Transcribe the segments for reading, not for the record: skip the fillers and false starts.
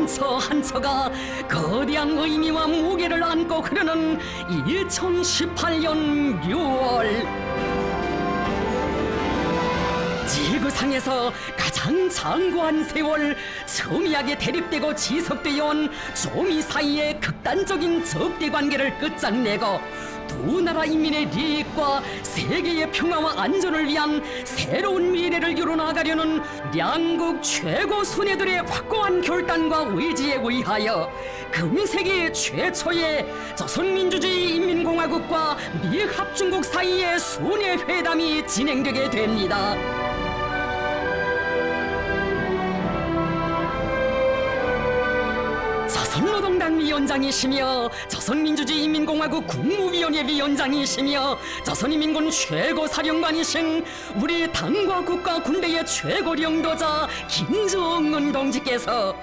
한처 한처가 거대한 의미와 무게를 안고 흐르는 2018년 6월. 지구상에서 가장 장구한 세월, 첨예하게 대립되고 지속되어 온 조미 사이의 극단적인 적대 관계를 끝장내고 두 나라 인민의利益과 세계의 평화와 안전을 위한 새로운 미래를 이뤄나가려는 양국 최고 수뇌들의 확고한 결단과 의지에 의하여 금세기 최초의 조선민주주의 인민공화국과 미합중국 사이의 수뇌회담이 진행되게 됩니다. 조선노동당 위원장이시며 조선민주주의인민공화국 국무위원회 위원장이시며 조선인민군 최고사령관이신 우리 당과 국가 군대의 최고령도자 김정은 동지께서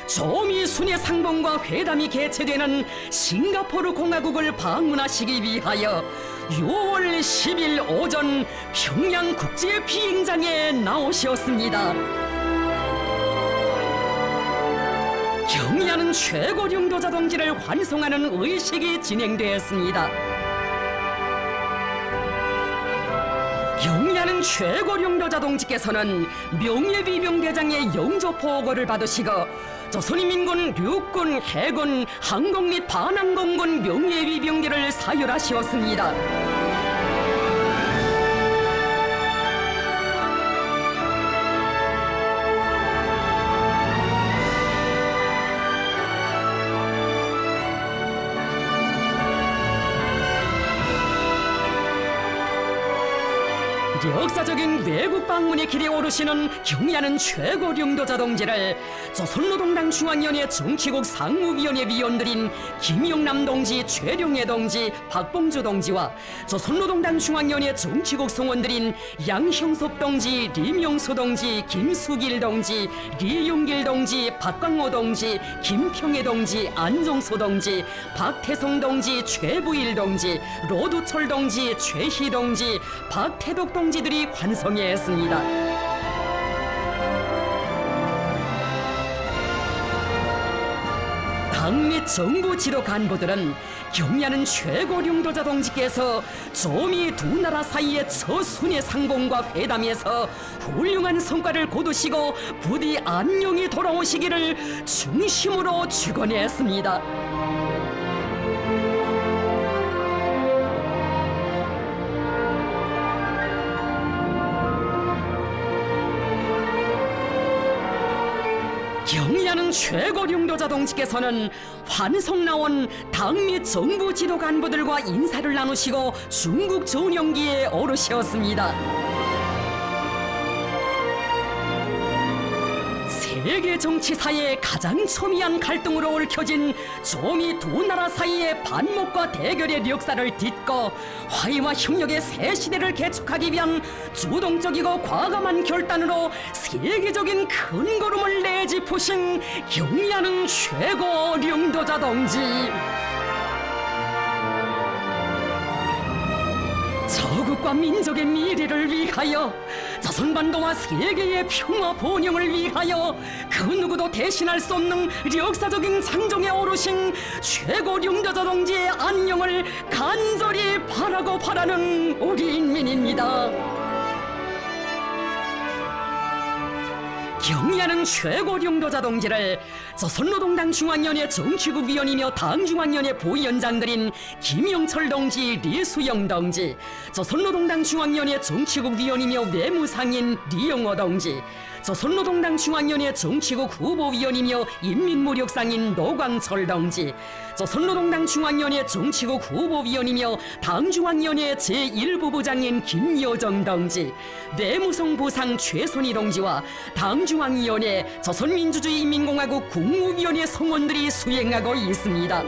조미 순회 상봉과 회담이 개최되는 싱가포르 공화국을 방문하시기 위하여 6월 10일 오전 평양 국제 비행장에 나오셨습니다. 경의하는 최고령도자 동지를 환송하는 의식이 진행되었습니다. 경의하는 최고령도자 동지께서는 명예위병대장의 영조포고를 받으시고 조선인민군 육군, 해군, 항공 및 반항공군 명예위병대를 사열하시었습니다. 역사적인 외국 방문의 길에 오르시는 경의하는 최고령도자 동지를 조선노동당 중앙위원회 정치국 상무위원회 위원들인 김영남 동지, 최룡해 동지, 박봉주 동지와 조선노동당 중앙위원회 정치국 성원들인 양형섭 동지, 리명수 동지, 김수길 동지, 리용길 동지, 박광호 동지, 김평해 동지, 안종소 동지, 박태성 동지, 최부일 동지, 로두철 동지, 최희 동지, 박태덕 동지들이 환송했습니다. 당 및 정부 지도 간부들은 경의하는 최고령도자 동지께서 조미 두 나라 사이의 처순회 상봉과 회담에서 훌륭한 성과를 거두시고 부디 안녕히 돌아오시기를 중심으로 축원했습니다. 경의하는 최고령도자 동지께서는 환송 나온 당 및 정부 지도 간부들과 인사를 나누시고 중국 전용기에 오르셨습니다. 세계 정치사의 가장 첨예한 갈등으로 얽혀진 조미 두 나라 사이의 반목과 대결의 역사를 딛고 화해와 협력의 새 시대를 개척하기 위한 주동적이고 과감한 결단으로 세계적인 큰 걸음을 내짚으신 경의하는 최고령도자 동지. 조국과 민족의 미래를 위하여, 조선반도와 세계의 평화 번영을 위하여 그 누구도 대신할 수 없는 역사적인 장정에 오르신 최고령도자 동지의 안녕을 간절히 바라고 바라는 우리 인민입니다. 경의하는 최고령도자 동지를 조선노동당 중앙위원회 정치국 위원이며 당중앙위원회 부위원장들인 김영철 동지, 리수영 동지, 조선노동당 중앙위원회 정치국 위원이며 외무상인 리영호 동지, 조선노동당 중앙위원회 정치국 후보위원이며 인민무력상인 노광철 동지, 조선노동당 중앙위원회 정치국 후보위원이며 당중앙위원회 제1부부장인 김여정 동지, 내무성 부상 최선희 동지와 당중앙위원회 조선민주주의인민공화국 국무위원회 성원들이 수행하고 있습니다.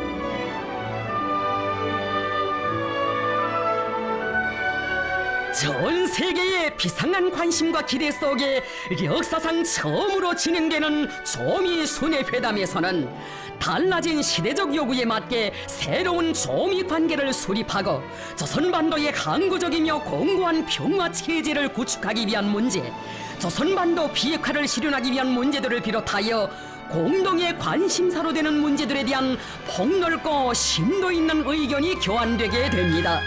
전 세계의 비상한 관심과 기대 속에 역사상 처음으로 진행되는 조미 순회회담에서는 달라진 시대적 요구에 맞게 새로운 조미 관계를 수립하고 조선반도의 항구적이며 공고한 평화 체제를 구축하기 위한 문제, 조선반도 비핵화를 실현하기 위한 문제들을 비롯하여 공동의 관심사로 되는 문제들에 대한 폭넓고 심도 있는 의견이 교환되게 됩니다.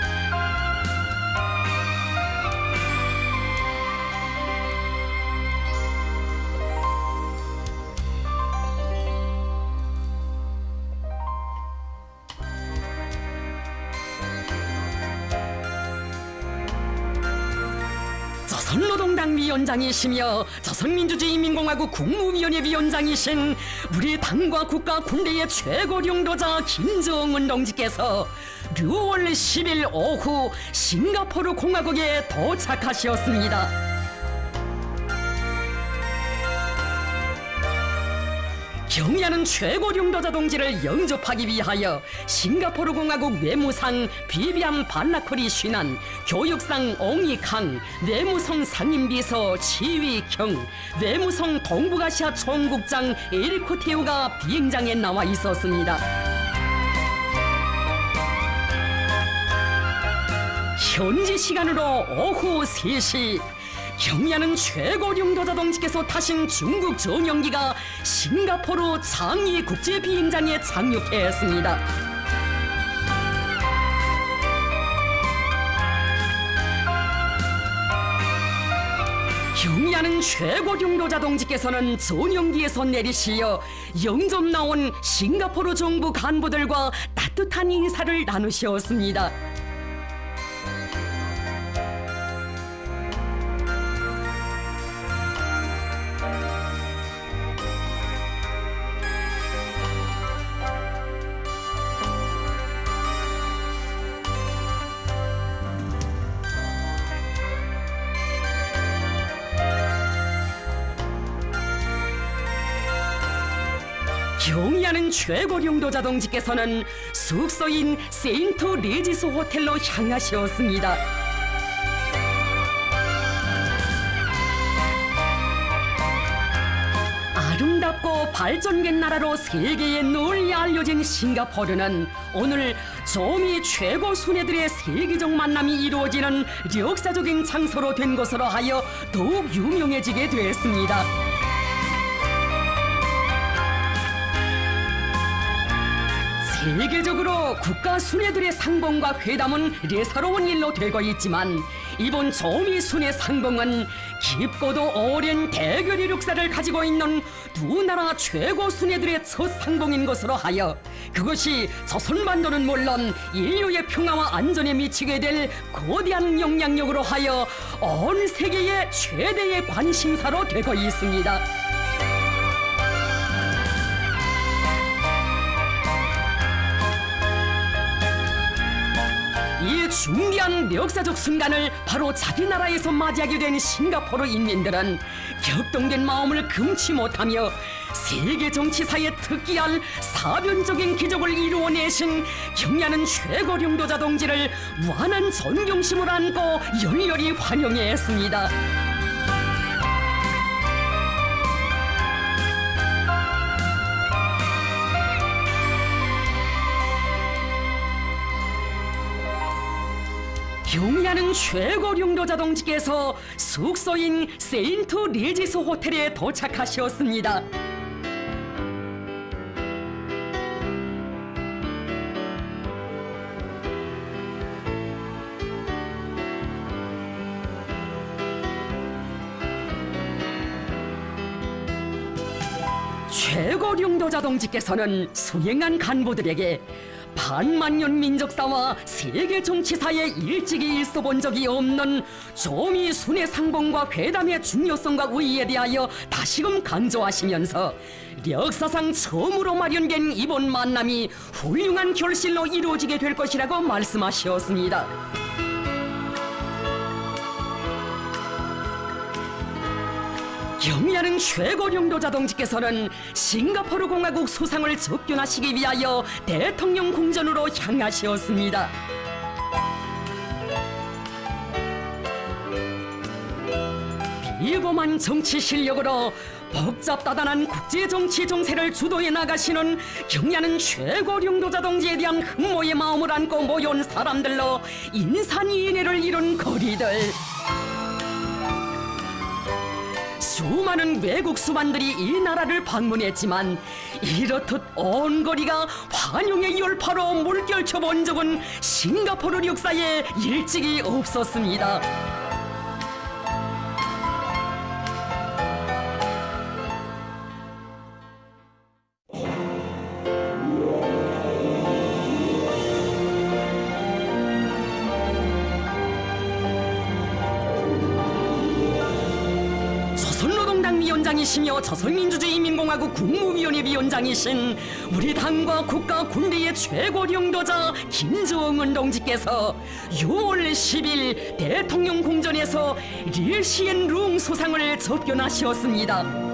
조선노동당 위원장이시며 조선민주주의인민공화국 국무위원회 위원장이신 우리 당과 국가 군대의 최고領導자 김정은 동지께서 6월 10일 오후 싱가포르 공화국에 도착하셨습니다. 경의하는 최고領導자 동지를 영접하기 위하여 싱가포르 공화국 외무상 비비안 발라코리 쉰한, 교육상 옹이캉, 내무성 상임비서 지위경, 외무성 동북아시아 총국장 에리코 테오가 비행장에 나와 있었습니다. 현지 시간으로 오후 3시 경의하는 최고領導자 동지께서 타신 중국 전용기가 싱가포르 장이 국제 비행장에 착륙했습니다. 경의하는 최고領導자 동지께서는 전용기에서 내리시어 영접 나온 싱가포르 정부 간부들과 따뜻한 인사를 나누셨습니다. 경의하는 최고領導자 동지께서는 숙소인 세인트 레지스 호텔로 향하셨습니다. 아름답고 발전된 나라로 세계에 널리 알려진 싱가포르는 오늘 조미 최고 순회들의 세계적 만남이 이루어지는 역사적인 장소로 된 것으로 하여 더욱 유명해지게 되었습니다. 세계적으로 국가 순회들의 상봉과 회담은 예사로운 일로 되고 있지만 이번 조미 순회 상봉은 깊고도 오랜 대결 이력사를 가지고 있는 두 나라 최고 순회들의 첫 상봉인 것으로 하여 그것이 조선반도는 물론 인류의 평화와 안전에 미치게 될 거대한 영향력으로 하여 온 세계의 최대의 관심사로 되고 있습니다. 이 중대한 역사적 순간을 바로 자기 나라에서 맞이하게 된 싱가포르 인민들은 격동된 마음을 금치 못하며 세계 정치사에 특기할 사변적인 기적을 이루어내신 경의하는 최고領導자 동지를 무한한 존경심을 안고 열렬히 환영했습니다. 경의하는 최고領導자 동지께서 숙소인 세인트 레지스 호텔에 도착하셨습니다. 최고領導자 동지께서는 수행한 간부들에게 반만년 민족사와 세계 정치사에 일찍이 있어본 적이 없는 조미 순회 상봉과 회담의 중요성과 의의에 대하여 다시금 강조하시면서 역사상 처음으로 마련된 이번 만남이 훌륭한 결실로 이루어지게 될 것이라고 말씀하셨습니다. 경의하는 최고領導자 동지께서는 싱가포르 공화국 수상을 접견하시기 위하여 대통령 궁전으로 향하셨습니다. 비범한 정치 실력으로 복잡다단한 국제정치 정세를 주도해 나가시는 경의하는 최고領導자 동지에 대한 흠모의 마음을 안고 모여온 사람들로 인산이인해를 이룬 거리들, 수많은 외국 수반들이 이 나라를 방문했지만 이렇듯 온 거리가 환영의 열파로 물결쳐 본 적은 싱가포르 역사에 일찍이 없었습니다. 조선노동당 위원장이시며 조선민주주의인민공화국 국무위원회 위원장이신 우리 당과 국가 군대의 최고領導자 김정은 동지께서 6월 10일 대통령 궁전에서 리시엔룽 소상을 접견하셨습니다.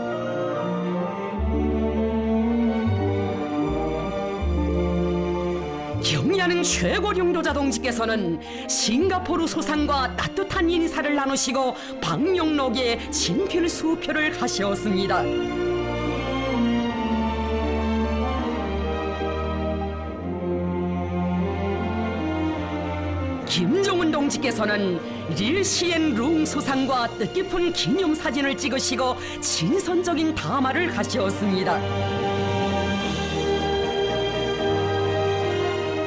경의하는 최고領導자 동지께서는 싱가포르 소상과 따뜻한 인사를 나누시고 방명록에 친필 수표를 하셨습니다. 김정은 동지께서는 리시엔룽 소상과 뜻깊은 기념사진을 찍으시고 친선적인 담화를 하셨습니다.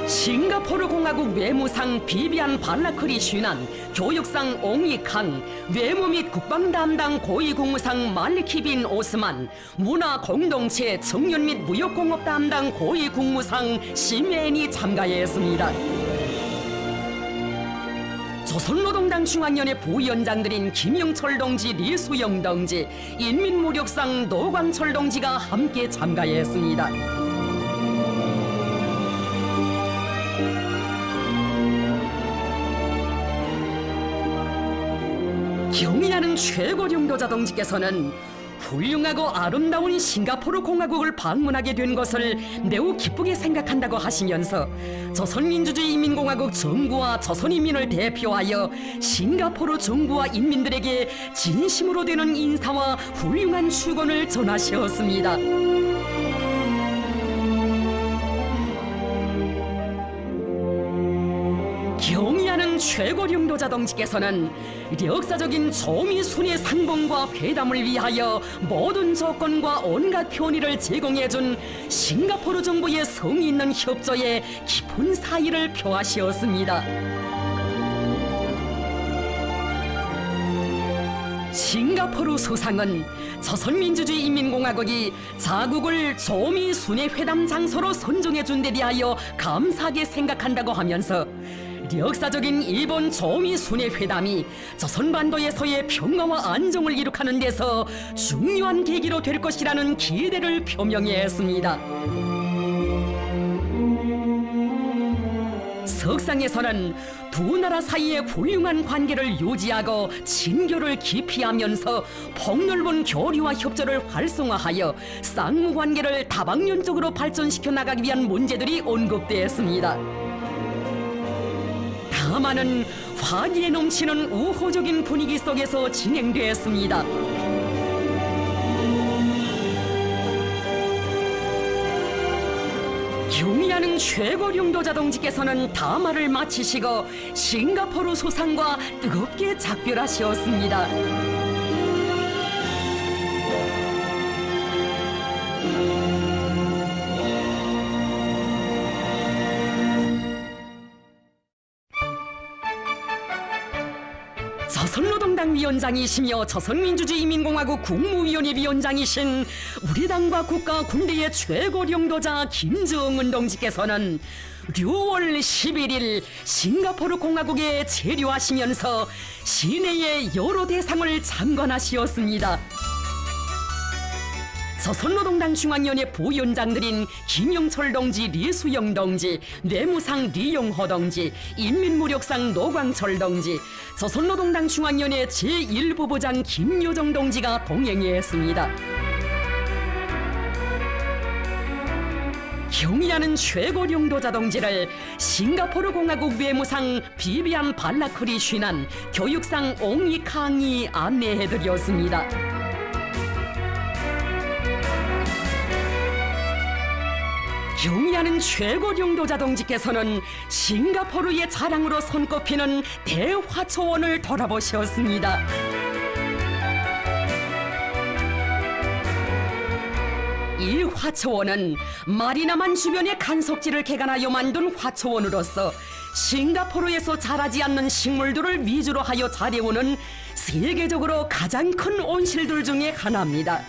싱가포르 공화국 외무상 비비안 발라크리 슈난, 교육상 옹이캉, 외무 및 국방 담당 고위국무상 말리키 빈 오스만, 문화 공동체 청년 및 무역공업 담당 고위국무상 시멘이 참가했습니다. 조선노동당 중앙위원회 부위원장들인 김영철 동지, 리수영 동지, 인민무력상 노광철 동지가 함께 참가했습니다. 경의하는 최고領導자 동지께서는 훌륭하고 아름다운 싱가포르 공화국을 방문하게 된 것을 매우 기쁘게 생각한다고 하시면서 조선민주주의인민공화국 정부와 조선인민을 대표하여 싱가포르 정부와 인민들에게 진심으로 되는 인사와 훌륭한 축원을 전하셨습니다. 경의하는 최고領導자 동지께서는 역사적인 조미순의 상봉과 회담을 위하여 모든 조건과 온갖 편의를 제공해준 싱가포르 정부의 성의 있는 협조에 깊은 사의를 표하시었습니다. 싱가포르 소상은 조선민주주의인민공화국이 자국을 조미순의 회담 장소로 선정해준 데 대하여 감사하게 생각한다고 하면서 역사적인 일본 조미순의 회담이 조선반도에서의 평화와 안정을 이룩하는 데서 중요한 계기로 될 것이라는 기대를 표명했습니다. 석상에서는 두 나라 사이의 훌륭한 관계를 유지하고 친교를 기피하면서 폭넓은 교류와 협조를 활성화하여 쌍무관계를 다방면적으로 발전시켜 나가기 위한 문제들이 언급되었습니다. 다만은 화기에 넘치는 우호적인 분위기 속에서 진행되었습니다. 경의하는 최고領導자 동지께서는 담화를 마치시고 싱가포르 소상과 뜨겁게 작별하셨습니다. 조선노동당 위원장이시며 조선민주주의인민공화국 국무위원회 위원장이신 우리 당과 국가 군대의 최고領導자 김정은 동지께서는 6월 11일 싱가포르 공화국에 체류하시면서 시내의 여러 대상을 참관하시었습니다. 조선노동당 중앙위원회 부위원장들인 김영철 동지, 리수영 동지, 뇌무상 리용호 동지, 인민무력상 노광철 동지, 조선노동당 중앙위원회 제1부부장 김요정 동지가 동행했습니다. 경의하는 최고領導자 동지를 싱가포르 공화국 외무상 비비안 발라크리 슈난, 교육상 옹이캉이 안내해드렸습니다. 경의하는 최고領導자 동지께서는 싱가포르의 자랑으로 손꼽히는 대화초원을 돌아보셨습니다. 대화초원은 마리나만 주변의 간석지를 개간하여 만든 화초원으로서 싱가포르에서 자라지 않는 식물들을 위주로 하여 자라오는 세계적으로 가장 큰 온실들 중에 하나입니다.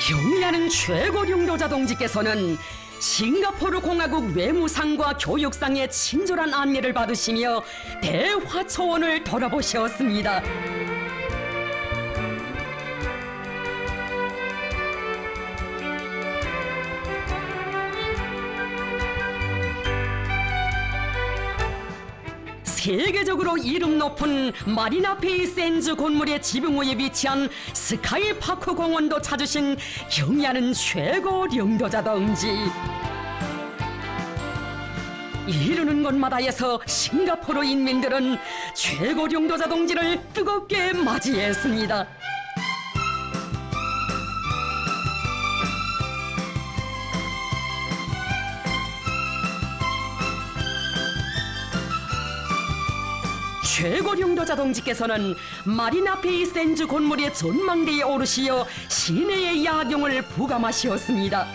경의하는 최고령도자 동지께서는 싱가포르 공화국 외무상과 교육상의 친절한 안내를 받으시며 대화초원을 돌아보셨습니다. 세계적으로 이름 높은 마리나 베이 샌즈 건물의 지붕 위에 위치한 스카이파크 공원도 찾으신 경의하는 최고 령도자 동지. 이르는 곳마다에서 싱가포르 인민들은 최고 령도자 동지를 뜨겁게 맞이했습니다. 최고 령도자 동지께서는 마리나 베이 샌즈 건물의 전망대에 오르시어 시내의 야경을 부감하시었습니다.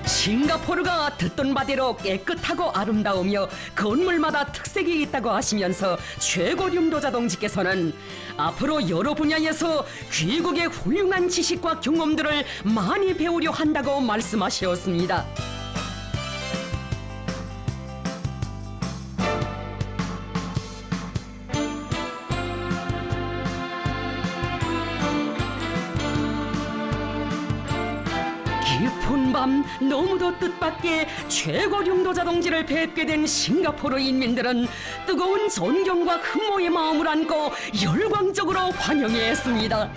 싱가포르가 듣던 바대로 깨끗하고 아름다우며 건물마다 특색이 있다고 하시면서 최고 령도자 동지께서는 앞으로 여러 분야에서 귀국의 훌륭한 지식과 경험들을 많이 배우려 한다고 말씀하셨습니다. 깊은 밤 너무도 뜻밖의 최고 령도자 동지를 뵙게 된 싱가포르 인민들은 뜨거운 존경과 흠모의 마음을 안고 열광적으로 환영했습니다.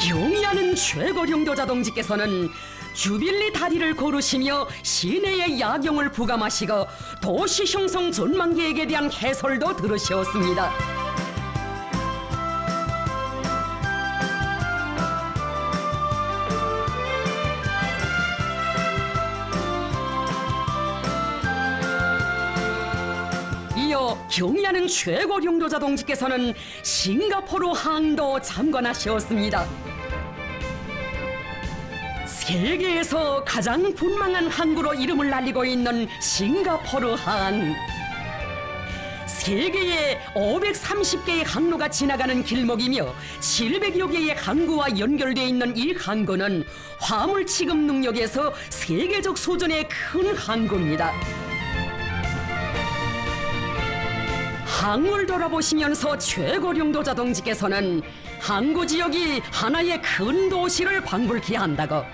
경의하는 최고 령도자 동지께서는 주빌리 다리를 걸으시며 시내의 야경을 부감하시고 도시 형성 전망 계획에 대한 해설도 들으셨습니다. 이어 경의하는 최고 령도자 동지께서는 싱가포르 항도 참관하셨습니다. 세계에서 가장 분망한 항구로 이름을 날리고 있는 싱가포르 항. 세계에 530개의 항로가 지나가는 길목이며 700여 개의 항구와 연결되어 있는 이 항구는 화물 취급 능력에서 세계적 수준의 큰 항구입니다. 항구를 돌아보시면서 최고 령도자 동지께서는 항구 지역이 하나의 큰 도시를 방불케 한다고,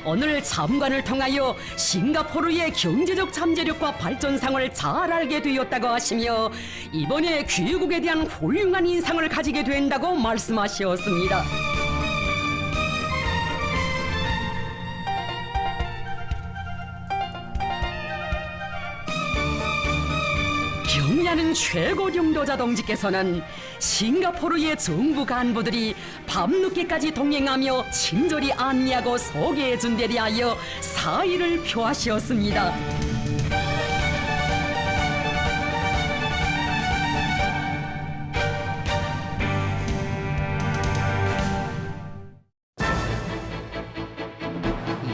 오늘 참관을 통하여 싱가포르의 경제적 잠재력과 발전상을 잘 알게 되었다고 하시며 이번에 귀국에 대한 훌륭한 인상을 가지게 된다고 말씀하셨습니다. 경의하는 최고 령도자 동지께서는 싱가포르의 정부 간부들이 밤늦게까지 동행하며 친절히 안내하고 소개해준 데 대하여 사의를 표하셨습니다.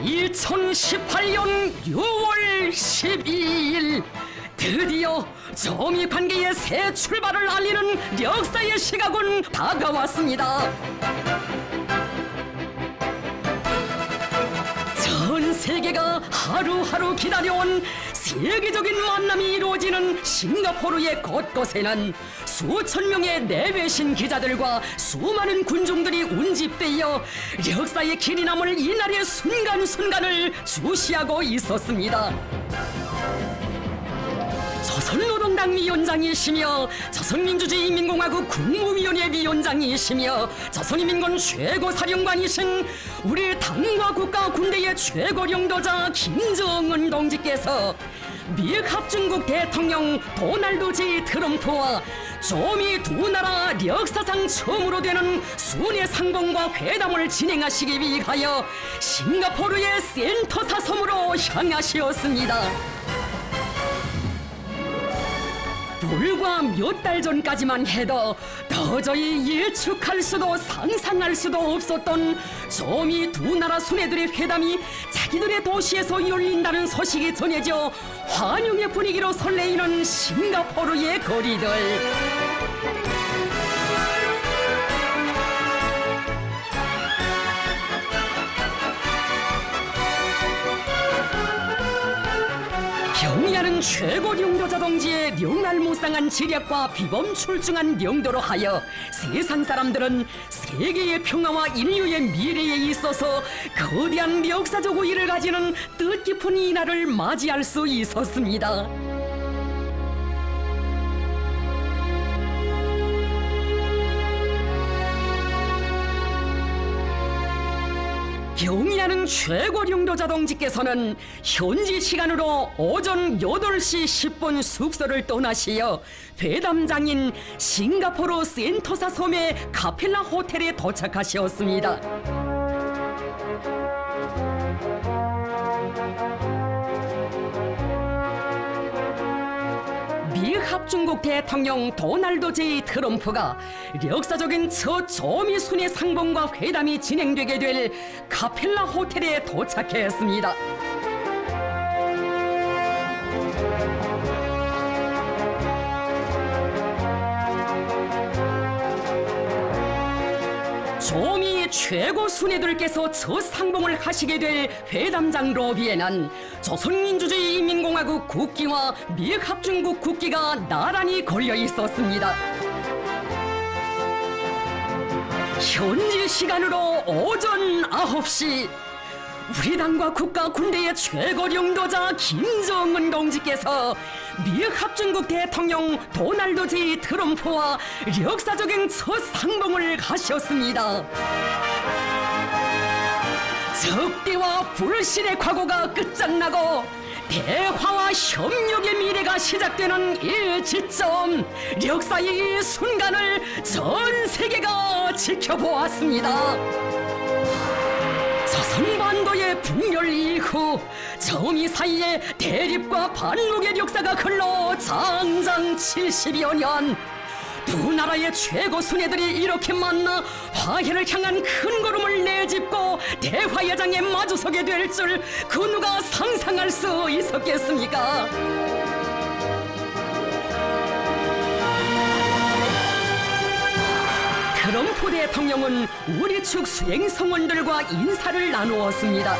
(2018년 6월 12일) 드디어 정의 관계의 새 출발을 알리는 역사의 시각은 다가왔습니다. 전 세계가 하루하루 기다려온 세계적인 만남이 이루어지는 싱가포르의 곳곳에는 수천 명의 내외신 기자들과 수많은 군중들이 운집되어 역사의 길이 남을 이날의 순간순간을 주시하고 있었습니다. 조선노동당 위원장이시며 조선민주주의인민공화국 국무위원회 위원장이시며 조선인민군 최고사령관이신 우리 당과 국가 군대의 최고領導자 김정은 동지께서 미 합중국 대통령 도널드 J 트럼프와 조미 두 나라 역사상 처음으로 되는 순회 상봉과 회담을 진행하시기 위하여 싱가포르의 센토사 섬으로 향하시었습니다. 불과 몇 달 전까지만 해도 도저히 예측할 수도 상상할 수도 없었던 조미 두 나라 순회들의 회담이 자기들의 도시에서 열린다는 소식이 전해져 환영의 분위기로 설레이는 싱가포르의 거리들. 경의하는 최고령도자 동지의 명날무쌍한 지략과 비범출중한 명도로 하여 세상 사람들은 세계의 평화와 인류의 미래에 있어서 거대한 역사적 우위를 가지는 뜻깊은 이날을 맞이할 수 있었습니다. 경의하는 최고령도자 동지께서는 현지 시간으로 오전 8시 10분 숙소를 떠나시어 회담장인 싱가포르 센토사 섬의 카펠라 호텔에 도착하셨습니다. 미 합중국 대통령 도널드 J 트럼프가 역사적인 첫 조미 순회 상봉과 회담이 진행되게 될 카펠라 호텔에 도착했습니다. 조미 최고 순회들께서 첫 상봉을 하시게 될 회담장 로비에는 조선민주주의인민공화국 국기와 미 합중국 국기가 나란히 걸려 있었습니다. 현지 시간으로 오전 9시 우리 당과 국가 군대의 최고령도자 김정은 동지께서 미 합중국 대통령 도널드 J 트럼프와 역사적인 첫 상봉을 하셨습니다. 적대와 불신의 과거가 끝장나고 대화와 협력의 미래가 시작되는 이 지점, 역사의 이 순간을 전 세계가 지켜보았습니다. 조선반도의 분열 이후 조미 사이에 대립과 반목의 역사가 흘러 장장 70여 년, 두 나라의 최고 순회들이 이렇게 만나 화해를 향한 큰 걸음을 내딛고 대화의 장에 마주서게 될 줄 그 누가 상상할 수 있었겠습니까? 트럼프 대통령은 우리 측 수행 성원들과 인사를 나누었습니다.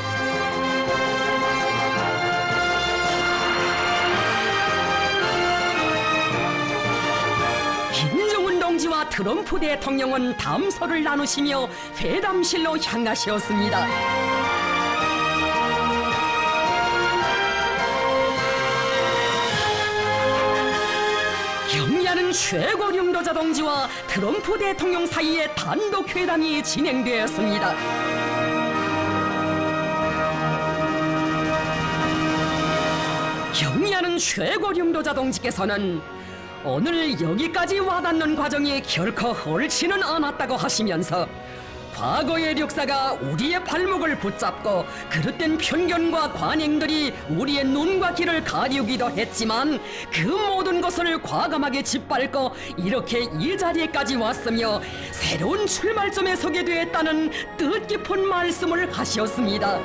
김정은 동지와 트럼프 대통령은 담소를 나누시며 회담실로 향하셨습니다. 경의하는 최고령도자 동지와 트럼프 대통령 사이에 단독 회담이 진행되었습니다. 경의하는 최고령도자 동지께서는 오늘 여기까지 와닿는 과정이 결코 옳지는 않았다고 하시면서 과거의 역사가 우리의 발목을 붙잡고 그릇된 편견과 관행들이 우리의 눈과 귀를 가리우기도 했지만 그 모든 것을 과감하게 짓밟고 이렇게 이 자리에까지 왔으며 새로운 출발점에 서게 되었다는 뜻깊은 말씀을 하셨습니다.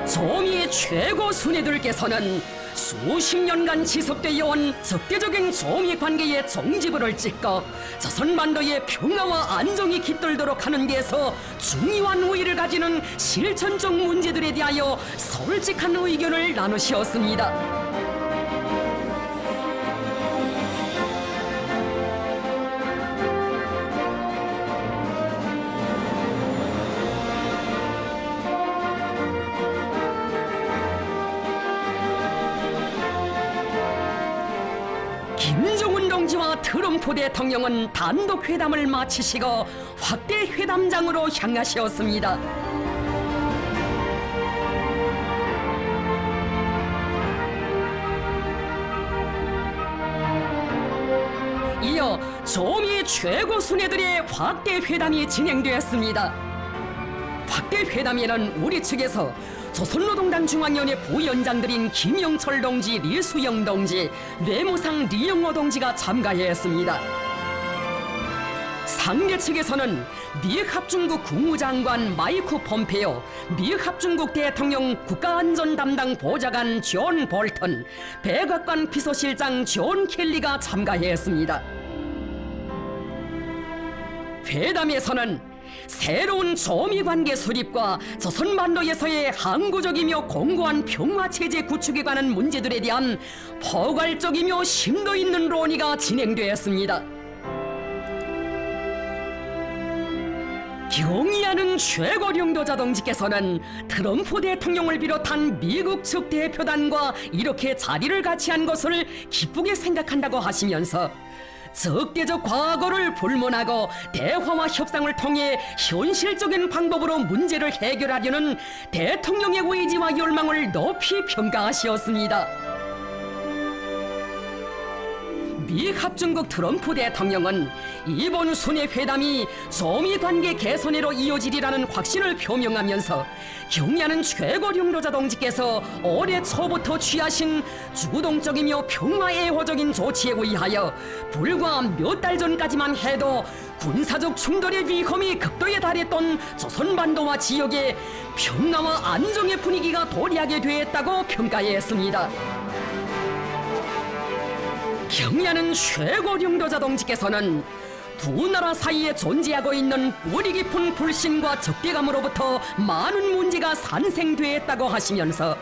조미 최고 순회들께서는 수십 년간 지속되어 온 적대적인 조미 관계의 종지부를 찍고 조선반도의 평화와 안정이 깃들도록 하는 데서 중요한 우위를 가지는 실천적 문제들에 대하여 솔직한 의견을 나누셨습니다. 동지와 트럼프 대통령은 단독 회담을 마치시고 확대 회담장으로 향하셨습니다. 이어 조미 최고 순회들의 확대 회담이 진행되었습니다. 확대 회담에는 우리 측에서 조선노동당 중앙위원회 부위원장들인 김영철 동지, 리수영 동지, 뇌무상 리영호 동지가 참가했습니다. 상대 측에서는 미국 합중국 국무장관 마이크 폼페오, 미국 합중국 대통령 국가안전 담당 보좌관 존 볼턴, 백악관 비서실장 존 켈리가 참가했습니다. 회담에서는 새로운 조미관계 수립과 조선반도에서의 항구적이며 공고한 평화체제 구축에 관한 문제들에 대한 포괄적이며 심도 있는 논의가 진행되었습니다. 경의하는 최고령도자 동지께서는 트럼프 대통령을 비롯한 미국 측 대표단과 이렇게 자리를 같이 한 것을 기쁘게 생각한다고 하시면서 적대적 과거를 불문하고 대화와 협상을 통해 현실적인 방법으로 문제를 해결하려는 대통령의 의지와 열망을 높이 평가하셨습니다. 미 합중국 트럼프 대통령은 이번 순회 회담이 조미 관계 개선으로 이어지리라는 확신을 표명하면서 경의하는 최고령도자 동지께서 올해 초부터 취하신 주동적이며 평화애호적인 조치에 의하여 불과 몇 달 전까지만 해도 군사적 충돌의 위험이 극도에 달했던 조선반도와 지역에 평화와 안정의 분위기가 도래하게 되었다고 평가했습니다. 경의하는 최고령도자 동지께서는 두 나라 사이에 존재하고 있는 뿌리 깊은 불신과 적대감으로부터 많은 문제가 산생되었다고 하시면서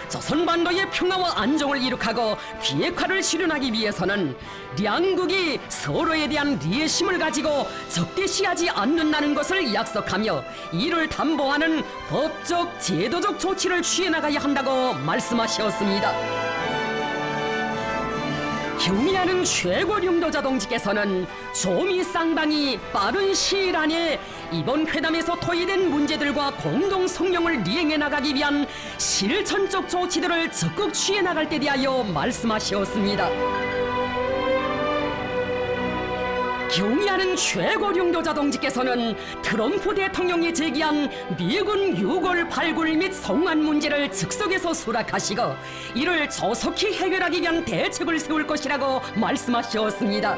조선반도의 평화와 안정을 이룩하고 비핵화를 실현하기 위해서는 양국이 서로에 대한 리애심을 가지고 적대시하지 않는다는 것을 약속하며 이를 담보하는 법적, 제도적 조치를 취해나가야 한다고 말씀하셨습니다. 경의하는 최고령도자 동지께서는 조미 쌍방이 빠른 시일 안에 이번 회담에서 토의된 문제들과 공동 성명을 이행해 나가기 위한 실천적 조치들을 적극 취해 나갈 때 대하여 말씀하셨습니다. 경의하는 최고령도자 동지께서는 트럼프 대통령이 제기한 미군 유골 발굴 및 송환 문제를 즉석에서 수락하시고 이를 조속히 해결하기 위한 대책을 세울 것이라고 말씀하셨습니다.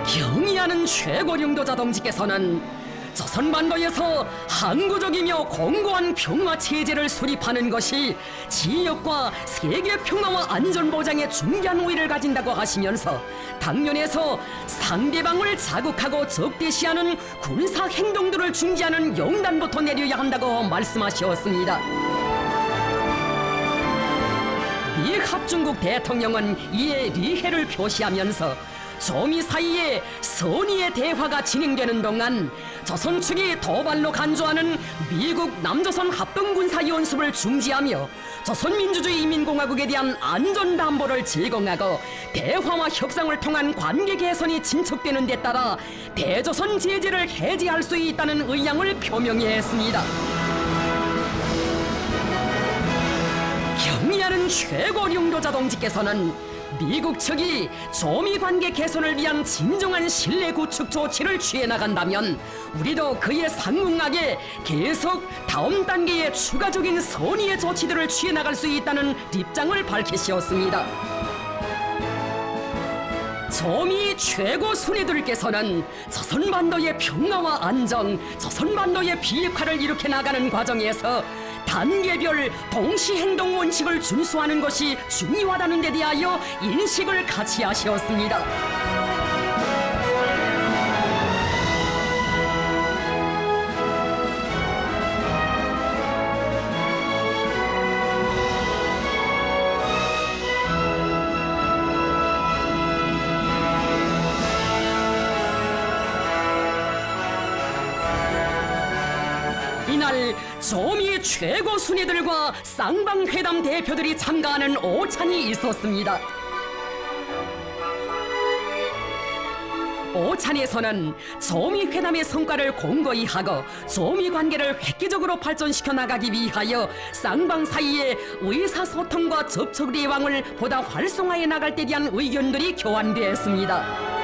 경의하는 최고령도자 동지께서는 조선반도에서 항구적이며 공고한 평화체제를 수립하는 것이 지역과 세계 평화와 안전보장에 중요한 의의를 가진다고 하시면서 당면에서 상대방을 자극하고 적대시하는 군사행동들을 중지하는 영단부터 내려야 한다고 말씀하셨습니다. 미 합중국 대통령은 이에 리해를 표시하면서 조미 사이에 선의의 대화가 진행되는 동안 조선 측이 도발로 간주하는 미국 남조선 합동군사연습을 중지하며 조선민주주의인민공화국에 대한 안전담보를 제공하고 대화와 협상을 통한 관계 개선이 진척되는 데 따라 대조선 제재를 해제할 수 있다는 의향을 표명했습니다. 경의하는 최고령도자 동지께서는 미국 측이 조미 관계 개선을 위한 진정한 신뢰 구축 조치를 취해 나간다면 우리도 그에 상응하게 계속 다음 단계의 추가적인 선의의 조치들을 취해 나갈 수 있다는 입장을 밝히셨습니다. 조미 최고 순회들께서는 조선반도의 평화와 안정, 조선반도의 비핵화를 일으켜 나가는 과정에서 단계별 동시행동 원칙을 준수하는 것이 중요하다는 데 대하여 인식을 같이 하셨습니다. 이날 조미 최고 순위들과 쌍방회담 대표들이 참가하는 오찬이 있었습니다. 오찬에서는 조미 회담의 성과를 공고히 하고 조미 관계를 획기적으로 발전시켜 나가기 위하여 쌍방 사이의 의사소통과 접촉 예방을 보다 활성화해 나갈 때 대한 의견들이 교환되었습니다.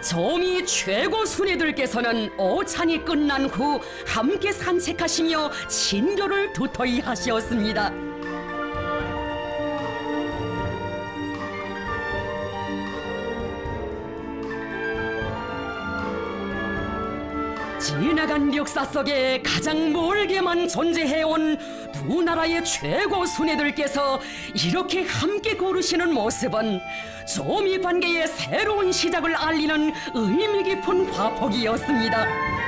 조미 최고 순위들께서는 오찬이 끝난 후 함께 산책하시며 친교를 두터이 하시었습니다. 지나간 역사 속에 가장 멀게만 존재해온 두 나라의 최고 순회들께서 이렇게 함께 걸으시는 모습은 조미 관계의 새로운 시작을 알리는 의미 깊은 화폭이었습니다.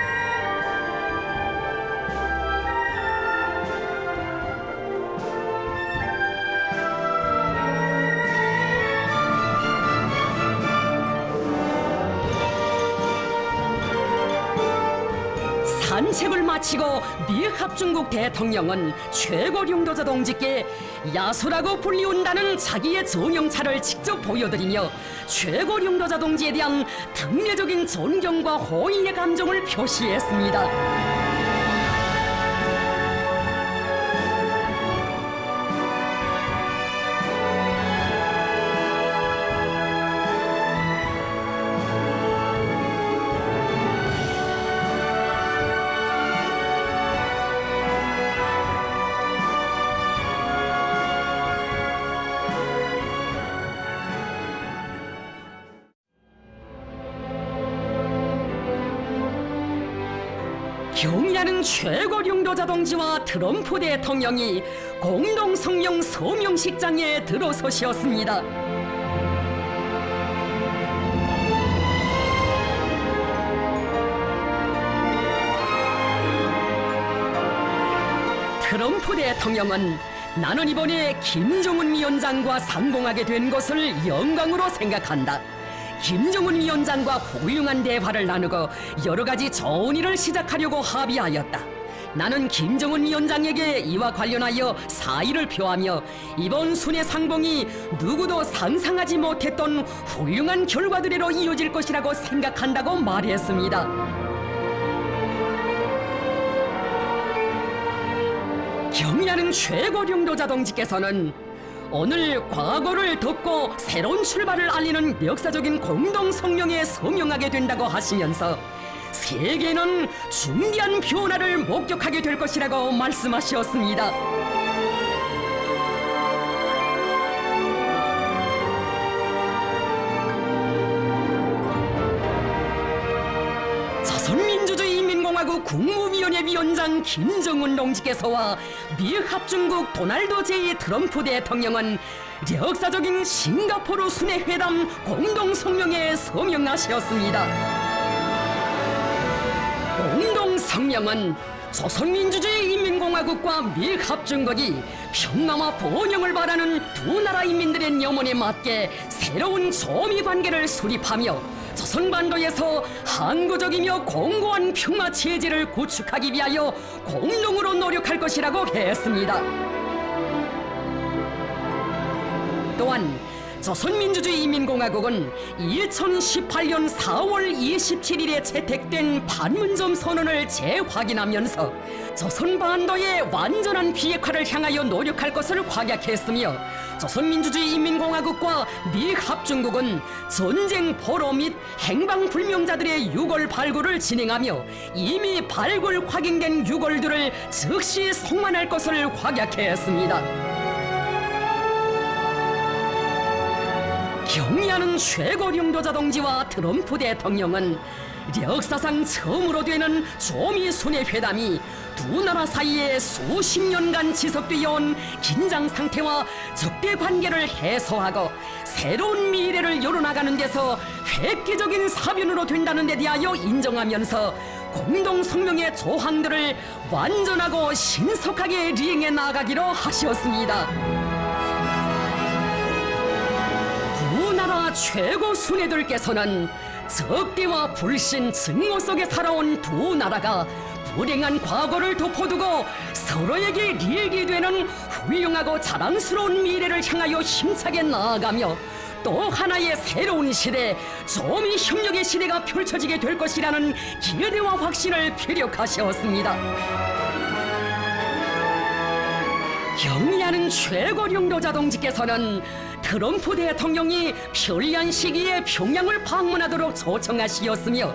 산책을 마치고 미 합중국 대통령은 최고領導者 동지께 야수라고 불리운다는 자기의 전용차를 직접 보여드리며 최고領導者 동지에 대한 특례적인 존경과 호의의 감정을 표시했습니다. 경의하는 최고領導者 동지와 트럼프 대통령이 공동 성명 서명식장에 들어서셨습니다. 트럼프 대통령은 나는 이번에 김정은 위원장과 상봉하게 된 것을 영광으로 생각한다. 김정은 위원장과 훌륭한 대화를 나누고 여러 가지 좋은 일을 시작하려고 합의하였다. 나는 김정은 위원장에게 이와 관련하여 사의를 표하며 이번 순회 상봉이 누구도 상상하지 못했던 훌륭한 결과들로 이어질 것이라고 생각한다고 말했습니다. 경의하는 최고領導者 동지께서는 오늘 과거를 덮고 새로운 출발을 알리는 역사적인 공동 성명에 서명하게 된다고 하시면서 세계는 중대한 변화를 목격하게 될 것이라고 말씀하셨습니다. 조선민주주의인민공화국 국무위원회 위원장 김정은 동지께서와 미 합중국 도널드 J. 트럼프 대통령은 역사적인 싱가포르 순회회담 공동성명에 서명하셨습니다. 공동성명은 조선민주주의인민공화국과 미 합중국이 평화와 번영을 바라는 두 나라 인민들의 염원에 맞게 새로운 조미 관계를 수립하며 조선반도에서 항구적이며 공고한 평화 체제를 구축하기 위하여 공동으로 노력할 것이라고 했습니다. 또한 조선민주주의인민공화국은 2018년 4월 27일에 채택된 판문점 선언을 재확인하면서 조선반도의 완전한 비핵화를 향하여 노력할 것을 확약했으며 조선민주주의인민공화국과 미 합중국은 전쟁 포로 및 행방불명자들의 유골 발굴을 진행하며 이미 발굴 확인된 유골들을 즉시 송환할 것을 확약했습니다. 경의하는 최고領導者 동지와 트럼프 대통령은 역사상 처음으로 되는 조미 순회회담이 두 나라 사이에 수십 년간 지속되어 온 긴장 상태와 적대 관계를 해소하고 새로운 미래를 열어나가는 데서 획기적인 사변으로 된다는 데 대하여 인정하면서 공동 성명의 조항들을 완전하고 신속하게 리행해 나가기로 하셨습니다. 두 나라 최고 순회들께서는 적대와 불신, 증오 속에 살아온 두 나라가 불행한 과거를 덮어두고 서로에게 리익이 되는 훌륭하고 자랑스러운 미래를 향하여 힘차게 나아가며 또 하나의 새로운 시대, 조미 협력의 시대가 펼쳐지게 될 것이라는 기대와 확신을 피력하셨습니다. 경의하는 최고領導者 동지께서는 트럼프 대통령이 편리한 시기에 평양을 방문하도록 초청하시었으며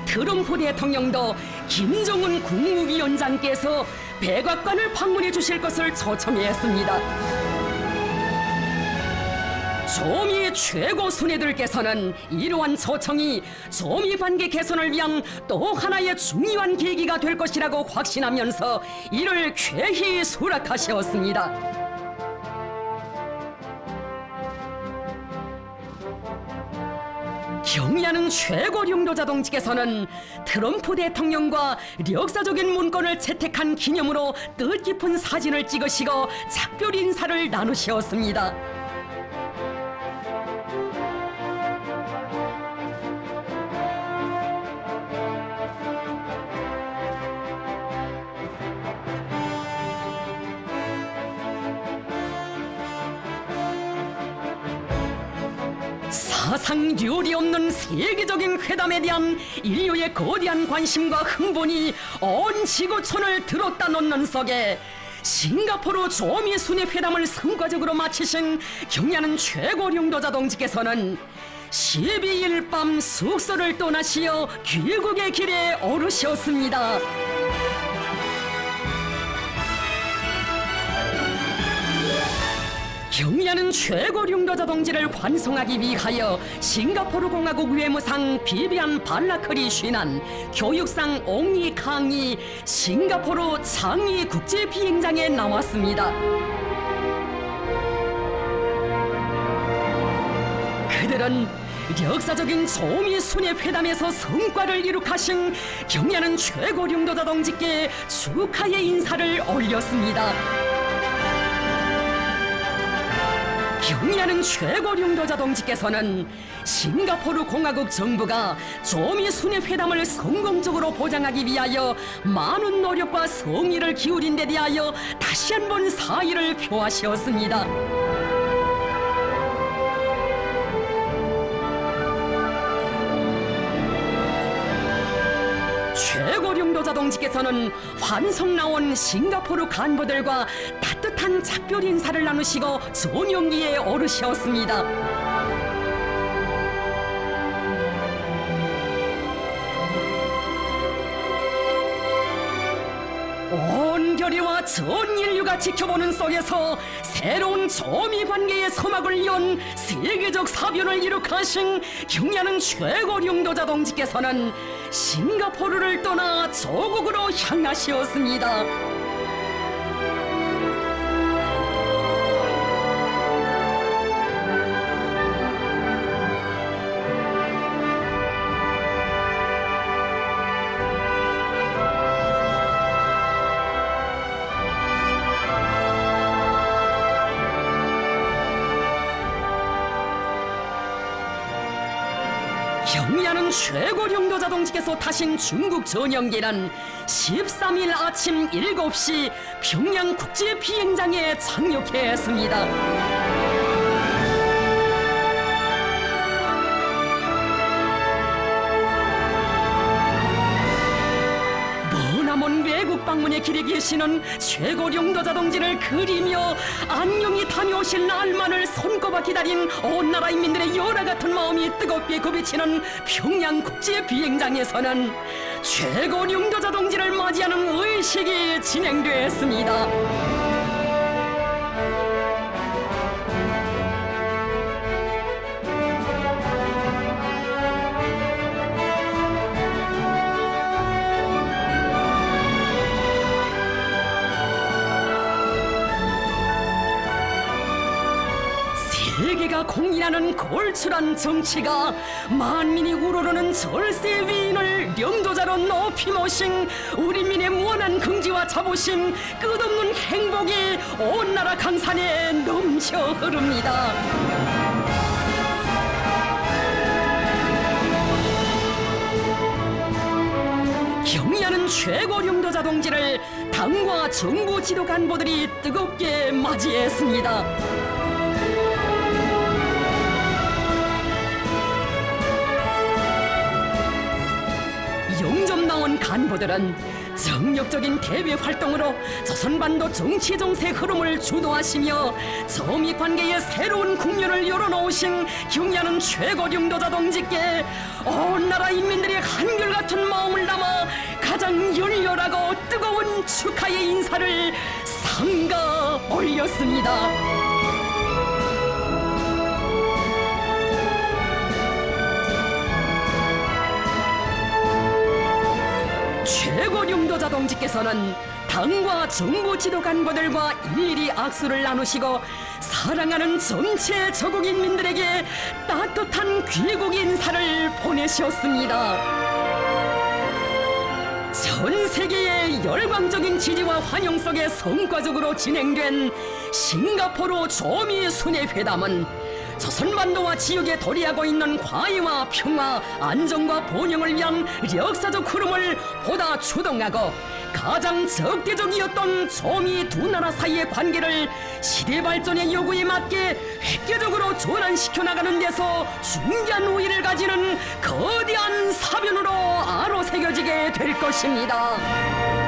트럼프 대통령도 김정은 국무위원장께서 백악관을 방문해 주실 것을 초청했습니다. 조미 최고 순회들께서는 이러한 초청이 조미 관계 개선을 위한 또 하나의 중요한 계기가 될 것이라고 확신하면서 이를 쾌히 수락하셨습니다. 경의하는 최고領導者 동지께서는 트럼프 대통령과 역사적인 문건을 채택한 기념으로 뜻깊은 사진을 찍으시고 작별 인사를 나누셨습니다. 사상 류리 없는 세계적인 회담에 대한 인류의 거대한 관심과 흥분이 온 지구촌을 들었다 놓는 속에 싱가포르 조미 순회 회담을 성과적으로 마치신 경의하는 최고領導者 동지께서는 12일 밤 숙소를 떠나시어 귀국의 길에 오르셨습니다. 경의하는 최고領導者 동지를 환송하기 위하여 싱가포르 공화국 외무상 비비안 발라클이 쉰한 교육상 옹이 강이 싱가포르 창의 국제 비행장에 나왔습니다. 그들은 역사적인 조미 순회 회담에서 성과를 이룩하신 경의하는 최고領導者 동지께 축하의 인사를 올렸습니다. 경의하는 최고領導者 동지께서는 싱가포르 공화국 정부가 조미 순회 회담을 성공적으로 보장하기 위하여 많은 노력과 성의를 기울인 데 대하여 다시 한번 사의를 표하셨습니다. 최고領導者 동지께서는 환송 나온 싱가포르 간부들과 따뜻한 작별 인사를 나누시고 전용기에 오르셨습니다. 온 결의와 전 인류가 지켜보는 속에서 새로운 조미 관계의 서막을 연 세계적 사변을 이룩하신 경의하는 최고領導者 동지께서는 싱가포르를 떠나 조국으로 향하시었습니다. 경의하는 최고領導者 동지께서 타신 중국 전용기는 13일 아침 7시 평양 국제 비행장에 착륙했습니다. 머나먼 외국 방문의 길에 계시는 최고領導者 동지를 그리며 안녕히 다녀오실 날만을 손꼽아 기다린 온 나라 인민들의 열화 같은 마음이 뜨겁게 굽이치는 평양 국제 비행장에서는 최고領導者 동지를 맞이하는 의식이 진행됐습니다. 세계가 공인하는 걸출한 정치가 만민이 우러러는 절세 위인을 영도자로 높이 모신 우리 민의 무한한 긍지와 자부심, 끝없는 행복이 온 나라 강산에 넘쳐 흐릅니다. 경의하는 최고 영도자 동지를 당과 정부 지도 간부들이 뜨겁게 맞이했습니다. 영접 나온 간부들은 정력적인 대외 활동으로 조선반도 정치 정세 흐름을 주도하시며 저미 관계의 새로운 국면을 열어놓으신 경의하는 최고 영도자 동지께 온 나라 인민들이 한결같은 마음을 담아 가장 열렬하고 뜨거운 축하의 인사를 삼가 올렸습니다. 최고 영도자 동지께서는 당과 정부 지도 간부들과 일일이 악수를 나누시고 사랑하는 전체 저국 인민들에게 따뜻한 귀국 인사를 보내셨습니다. 전 세계의 열광적인 지지와 환영 속에 성과적으로 진행된 싱가포르 조미 순회 회담은 조선반도와 지역에 도래하고 있는 화해와 평화, 안정과 번영을 위한 역사적 흐름을 보다 주동하고 가장 적대적이었던 조미 두 나라 사이의 관계를 시대 발전의 요구에 맞게 획기적으로 전환시켜 나가는 데서 중요한 우위를 가지는 거대한 사변으로 아로새겨지게 될 것입니다.